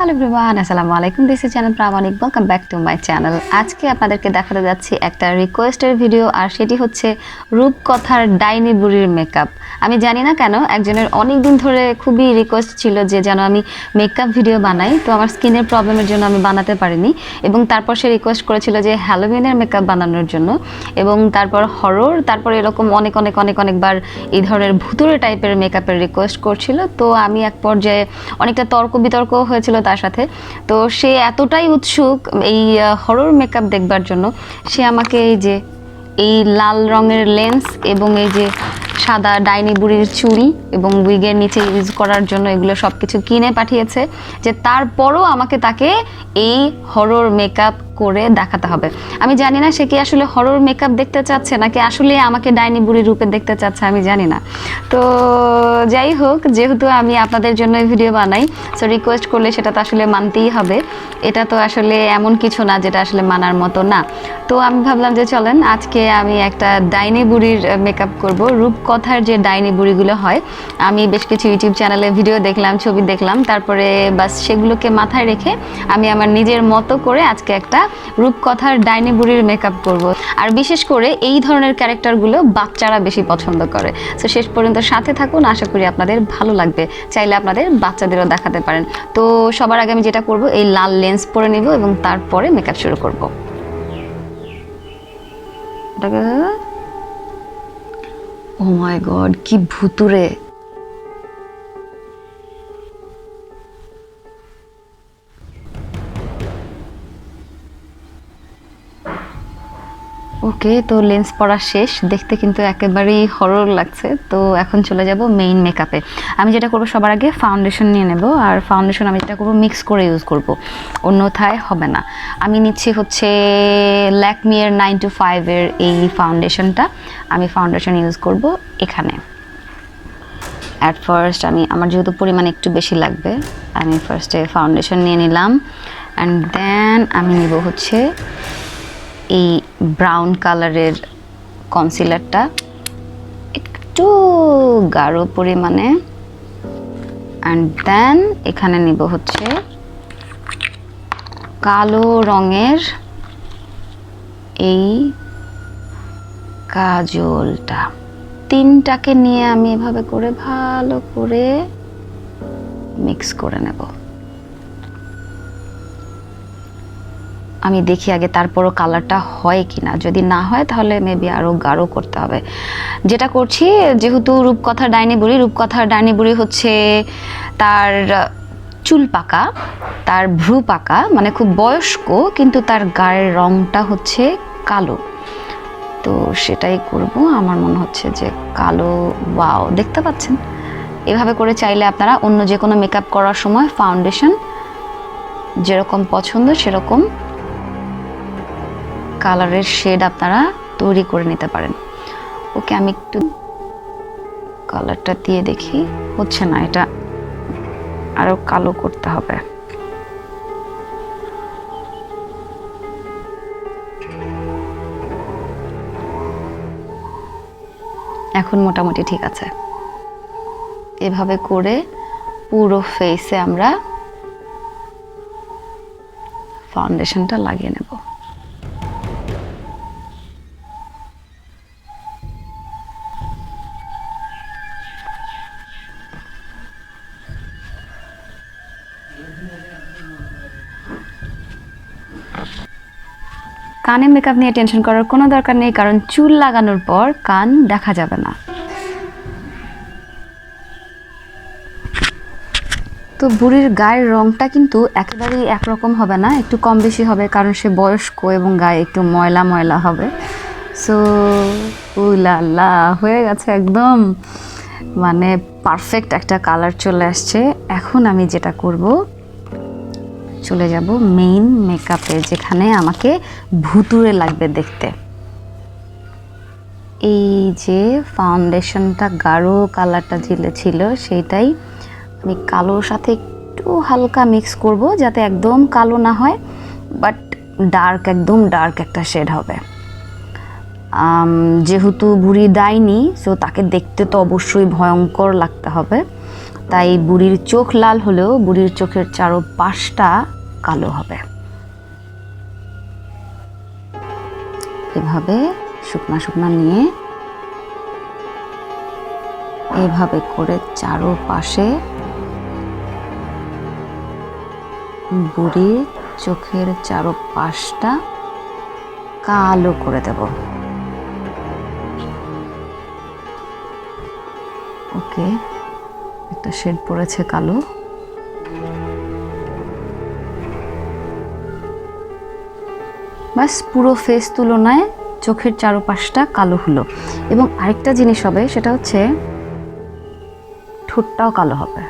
Hello everyone, আসসালামু আলাইকুম। This is Jannat Pramanik. Welcome back to my channel. আজকে আপনাদেরকে দেখাতে যাচ্ছি একটা রিকোয়েস্টের ভিডিও, আর সেটি হচ্ছে রূপকথার ডাইনি বুড়ির মেকআপ। আমি জানি না কেন একজনের অনেক দিন ধরে খুবই রিকোয়েস্ট ছিল যে যেন আমি মেকআপ ভিডিও বানাই, তো আমার স্কিনের প্রবলেমের জন্য আমি বানাতে পারিনি। এবং তারপর সে রিকোয়েস্ট করেছিল যে হ্যালোউইনের মেকআপ বানানোর জন্য, এবং তারপর হরর, তারপর এরকম অনেকবার এই ধরনের ভুতুড়ে টাইপের মেকআপের রিকোয়েস্ট করছিল। তো আমি এক পর্যায়ে অনেকটা তর্ক বিতর্ক হয়েছিল তার সাথে। তো সে এতটাই উৎসুক এই হরর মেকআপ দেখবার জন্য, সে আমাকে এই লাল রঙের লেন্স এবং এই যে সাদা ডাইনি বুড়ির চুল এবং উইগের নিচে ইউজ করার জন্য এগুলো সব কিছু কিনে পাঠিয়েছে, যে তারপরও আমাকে তাকে এই হরর মেকআপ করে দেখাতে হবে। আমি জানি না সে কি আসলে হরর মেকআপ দেখতে চাচ্ছে নাকি আসলে আমাকে ডাইনি বুড়ি রূপে দেখতে চাচ্ছে, আমি জানি না। তো যাই হোক, যেহেতু আমি আপনাদের জন্য ভিডিও বানাই, সো রিকোয়েস্ট করলে সেটা তো আসলে মানতেই হবে। এটা তো আসলে এমন কিছু না যেটা আসলে মানার মতো না। তো আমি ভাবলাম যে চলেন আজকে আমি একটা ডাইনি বুড়ির মেকআপ করব। রূপকথার যে ডাইনি বুড়িগুলো হয়, আমি বেশ কিছু ইউটিউব চ্যানেলে ভিডিও দেখলাম, ছবি দেখলাম, তারপরে বাস সেগুলোকে মাথায় রেখে আমি আমার নিজের মতো করে আজকে একটা রূপকথার ডাইনি বুড়ির মেকআপ করব। আর বিশেষ করে এই ধরনের ক্যারেক্টারগুলো বাচ্চারা বেশি পছন্দ করে। সো শেষ পর্যন্ত সাথে থাকুন, আশা করি আপনাদের ভালো লাগবে। চাইলে আপনাদের বাচ্চাদেরও দেখাতে পারেন। তো সবার আগে আমি যেটা করব, এই লাল লেন্স পরে নিব এবং তারপরে মেকআপ শুরু করব। ও মাই গড, কি ভুতুরে! ওকে, তো লেন্স পরা শেষ। দেখতে কিন্তু একেবারেই হরর লাগছে। তো এখন চলে যাব মেইন মেকআপে। আমি যেটা করব, সবার আগে ফাউন্ডেশন নিয়ে নেব। আর ফাউন্ডেশন আমি যেটা করব, মিক্স করে ইউজ করব, অন্যথায় হবে না। আমি নিচ্ছি হচ্ছে ল্যাকমি এর 925 এর এই ফাউন্ডেশনটা। আমি ফাউন্ডেশন ইউজ করব এখানে। অ্যাট ফার্স্ট আমার যেহেতু পরিমাণ একটু বেশি লাগবে, আমি ফার্স্টে ফাউন্ডেশন নিয়ে নিলাম। অ্যান্ড দেন আমি নিব হচ্ছে এই ব্রাউন কালারের কনসিলারটা, একটু গাঢ় পরিমাণে। অ্যান্ড দেন এখানে নিব হচ্ছে কালো রঙের এই কাজলটা। তিনটাকে নিয়ে আমি এভাবে করে ভালো করে মিক্স করে নেব। আমি দেখি আগে তারপরও কালারটা হয় কিনা। যদি না হয় তাহলে মেবি আরও গাঢ় করতে হবে। যেটা করছি, যেহেতু রূপকথার ডাইনি বুড়ি হচ্ছে তার চুল পাকা, তার ভ্রু পাকা, মানে খুব বয়স্ক, কিন্তু তার গায়ের রংটা হচ্ছে কালো। তো সেটাই করব। আমার মনে হচ্ছে যে কালো, ওয়াও, দেখতে পাচ্ছেন? এভাবে করে চাইলে আপনারা অন্য যে কোনো মেকআপ করার সময় ফাউন্ডেশন যেরকম পছন্দ সেরকম কালারের শেড আপনারা তৈরি করে নিতে পারেন। ওকে, আমি একটু কালারটা দিয়ে দেখি, হচ্ছে না, এটা আরো কালো করতে হবে। এখন মোটামুটি ঠিক আছে। এভাবে করে পুরো ফেসে আমরা ফাউন্ডেশনটা লাগিয়ে নেব। কানে মেকআপ নিয়ে টেনশন করার কোনো দরকার নেই, কারণ চুল লাগানোর পর কান দেখা যাবে না। তো বুড়ির গায়ের রংটা কিন্তু একেবারেই একরকম হবে না, একটু কম বেশি হবে, কারণ সে বয়স্ক এবং গায়ে একটু ময়লা ময়লা হবে। সো উলালা, হয়ে গেছে একদম, মানে পারফেক্ট একটা কালার চলে আসছে। এখন আমি যেটা করব, চলে যাব মেইন মেকআপে, যেখানে আমাকে ভুতুড়ে লাগবে দেখতে। এই যে ফাউন্ডেশনটা গাঢ় কালারটা ছিল সেইটাই আমি কালোর সাথে একটু হালকা মিক্স করব, যাতে একদম কালো না হয়, বাট ডার্ক, একদম ডার্ক একটা শেড হবে। যেহেতু বুড়ি ডাইনি, সো তাকে দেখতে তো অবশ্যই ভয়ঙ্কর লাগতে হবে। তাই বুড়ির চোখ লাল হলেও বুড়ির চোখের চারপাশটা কালো হবে। এভাবে শুকনা শুকনা নিয়ে এভাবে করে চারপাশে বুড়ির চোখের চারপাশটা কালো করে দেব। ওকে, একটা শেড পড়েছে কালো। বাস পুরো ফেস তুলনায় চোখের চারপাশটা কালো হলো। এবং আরেকটা জিনিস হবে, সেটা হচ্ছে ঠোঁটটাও কালো হবে।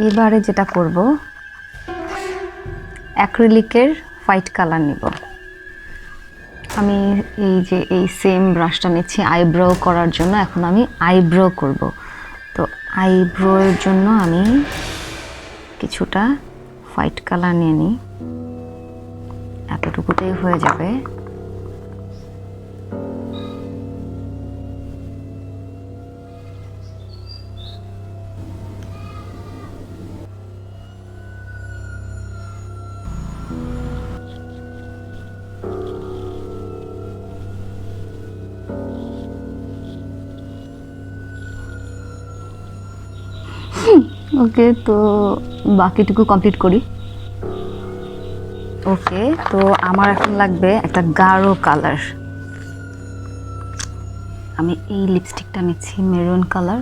এবারে যেটা করব, অ্যাক্রিলিকের হোয়াইট কালার নিব। আমি এই যে এই সেম ব্রাশটা নিচ্ছি আইব্রো করার জন্য। এখন আমি আইব্রো করব। তো আইব্রোর জন্য আমি কিছুটা হোয়াইট কালার নিয়ে নিই, এতটুকুতেই হয়ে যাবে। ওকে, তো বাকিটুকু কমপ্লিট করি। ওকে, তো আমার এখন লাগবে একটা গাঢ় কালার। আমি এই লিপস্টিকটা নিচ্ছি মেরুন কালার।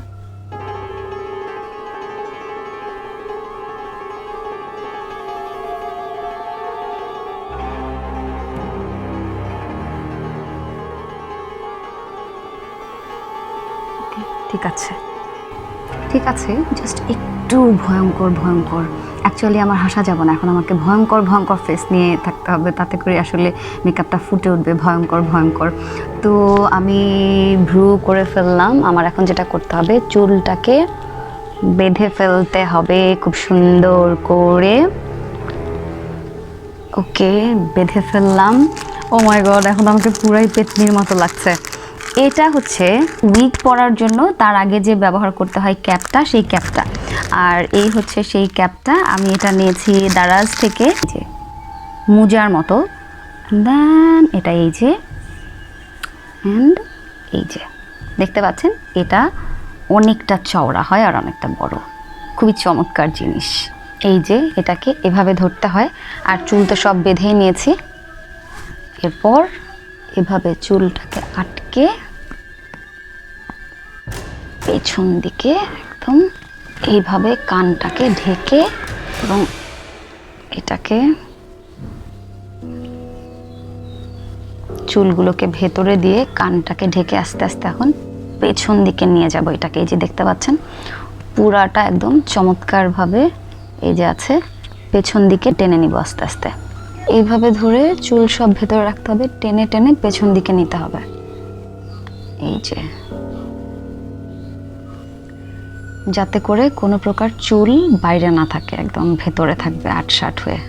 ঠিক আছে, ঠিক আছে, জাস্ট একটু ভয়ঙ্কর ভয়ঙ্কর। অ্যাকচুয়ালি আমার হাসা যাবে না, এখন আমাকে ভয়ঙ্কর ভয়ঙ্কর ফেস নিয়ে থাকতে হবে, তাতে করে আসলে মেকআপটা ফুটে উঠবে ভয়ঙ্কর ভয়ঙ্কর। তো আমি ভ্রু করে ফেললাম। আমার এখন যেটা করতে হবে, চুলটাকে বেঁধে ফেলতে হবে খুব সুন্দর করে। ওকে, বেঁধে ফেললাম। ও মাই গড, এখন আমাকে পুরাই পেতনির মতো লাগছে। এটা হচ্ছে উইগ পরার জন্য তার আগে যে ব্যবহার করতে হয় ক্যাপটা, সেই ক্যাপটা। আর এই হচ্ছে সেই ক্যাপটা। আমি এটা নিয়েছি দারাজ থেকে, যে মুজার মতো। দেন এটা এই যে, অ্যান্ড এই যে দেখতে পাচ্ছেন, এটা অনেকটা চওড়া হয় আর অনেকটা বড়, খুবই চমৎকার জিনিস। এই যে এটাকে এভাবে ধরতে হয়। আর চুল তো সব বেঁধেই নিয়েছি। এরপর এভাবে চুলটাকে আটকে পেছন দিকে একদম এইভাবে কানটাকে ঢেকে, এবং এটাকে চুলগুলোকে ভেতরে দিয়ে কানটাকে ঢেকে আস্তে আস্তে এখন পেছন দিকে নিয়ে যাব এটাকে। এই যে দেখতে পাচ্ছেন, পুরাটা একদম চমৎকারভাবে এই যে আছে, পেছন দিকে টেনে নিব আস্তে আস্তে। এইভাবে ধরে চুল সব ভেতরে রাখতে হবে, টেনে টেনে পেছন দিকে নিতে হবে। এই যে, যাতে করে কোনো প্রকার চুল বাইরে না থাকে, একদম ভেতরে থাকবে আটসাট হয়ে।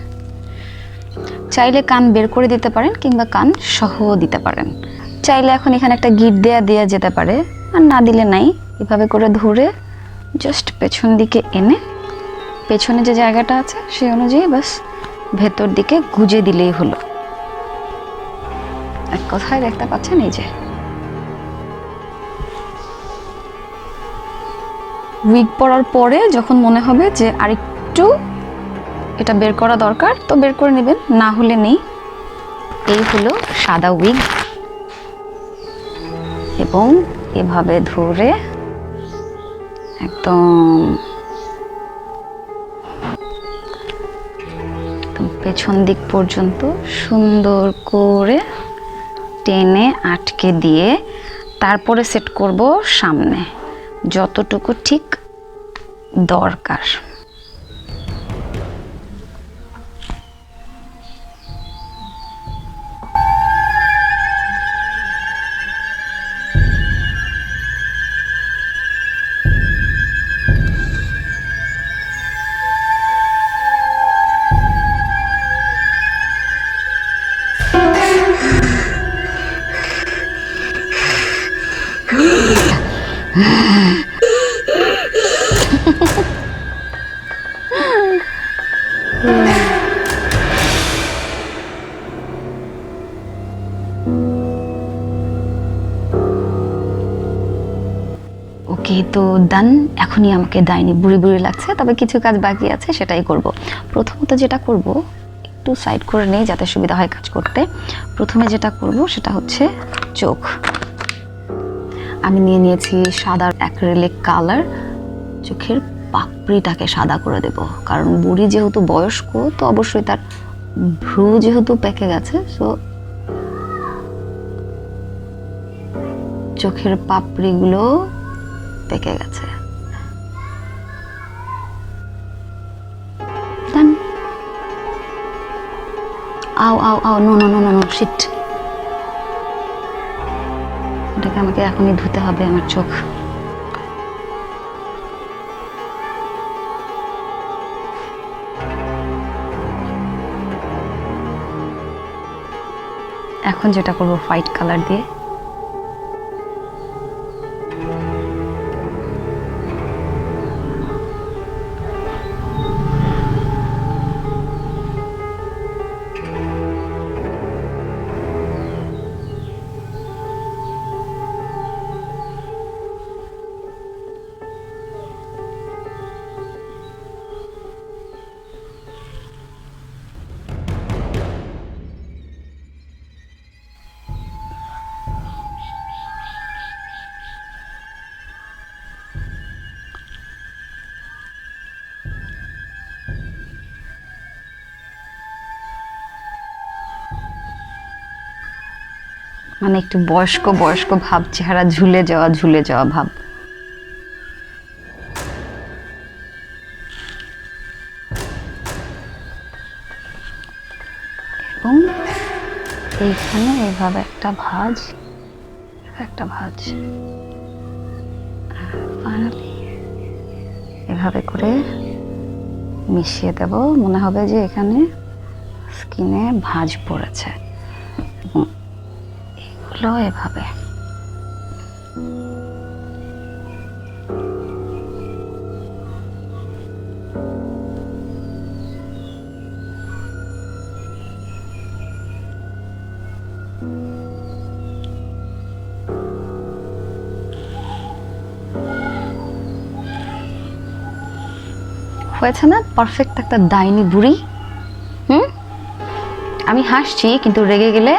চাইলে কান বের করে দিতে পারেন, কিংবা কান সহ দিতে পারেন। চাইলে এখন এখানে একটা গিট দেয়া যেতে পারে, আর না দিলে নাই। এভাবে করে ধরে জাস্ট পেছন দিকে এনে, পেছনে যে জায়গাটা আছে সেই অনুযায়ী বাস ভেতর দিকে গুজে দিলেই হলো। এক কথায় দেখতে পাচ্ছেন, এই যে উইগ পরার পরে যখন মনে হবে যে আরেকটু এটা বের করা দরকার, তো বের করে নেবেন, না হলে নেই। এই হলো সাদা উইগ। এবং এভাবে ধরে একদম পেছন দিক পর্যন্ত সুন্দর করে টেনে আটকে দিয়ে তারপরে সেট করব সামনে, যতটুকু ঠিক দরকার। ওকে, তো ডান। এখনই আমাকে ডাইনি বুড়ি বুড়ি লাগছে, তবে কিছু কাজ বাকি আছে, সেটাই করব। প্রথমত যেটা করব, একটু সাইড করে নেই যাতে সুবিধা হয় কাজ করতে। প্রথমে যেটা করব সেটা হচ্ছে চোখ। আমি নিয়ে নিয়েছি সাদা অ্যাক্রিলিক কালার। চোখের পাপড়িটাকে সাদা করে দেব, কারণ বুড়ি যেহেতু বয়স্ক, তো অবশ্যই তার ভ্রু যেহেতু পেকে গেছে, সো চোখের পাপড়িগুলো পেকে গেছে। আও আও আও, no no no no no, shit. ওটাকে আমাকে এখনই ধুতে হবে, আমার চোখ। এখন যেটা করব, হোয়াইট কালার দিয়ে মানে একটু বয়স্ক বয়স্ক ভাব, চেহারা ঝুলে যাওয়া ভাব। এবং এইখানে এভাবে একটা ভাঁজ, ফাইনালি এভাবে করে মিশিয়ে দেব। মনে হবে যে এখানে স্কিনে ভাঁজ পড়েছে। এগুলো এভাবে হয়েছে না? পারফেক্ট একটা ডাইনি বুড়ি। আমি হাসছি, কিন্তু রেগে গেলে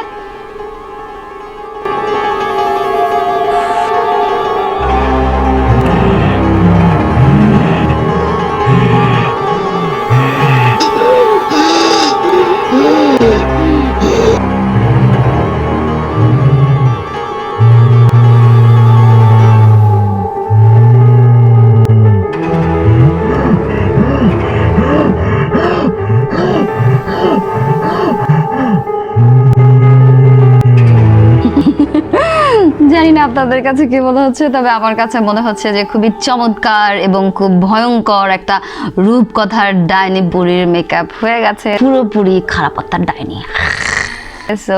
জানি না আপনাদের কাছে কি মনে হচ্ছে, তবে আমার কাছে মনে হচ্ছে যে খুবই চমৎকার এবং খুব ভয়ঙ্কর একটা রূপকথার ডাইনি বুড়ির মেকআপ হয়ে গেছে। পুরোপুরি খারাপ একটা ডাইনি। সো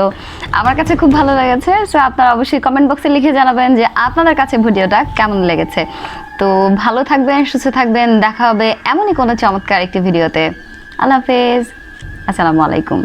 আমার কাছে খুব ভালো লেগেছে। সো আপনারা অবশ্যই কমেন্ট বক্সে লিখে জানাবেন যে আপনাদের কাছে ভিডিওটা কেমন লেগেছে। তো ভালো থাকবেন, সুস্থ থাকবেন। দেখা হবে এমনই কোনো চমৎকার একটি ভিডিওতে। আল্লাহ হাফেজ, আসসালামু আলাইকুম।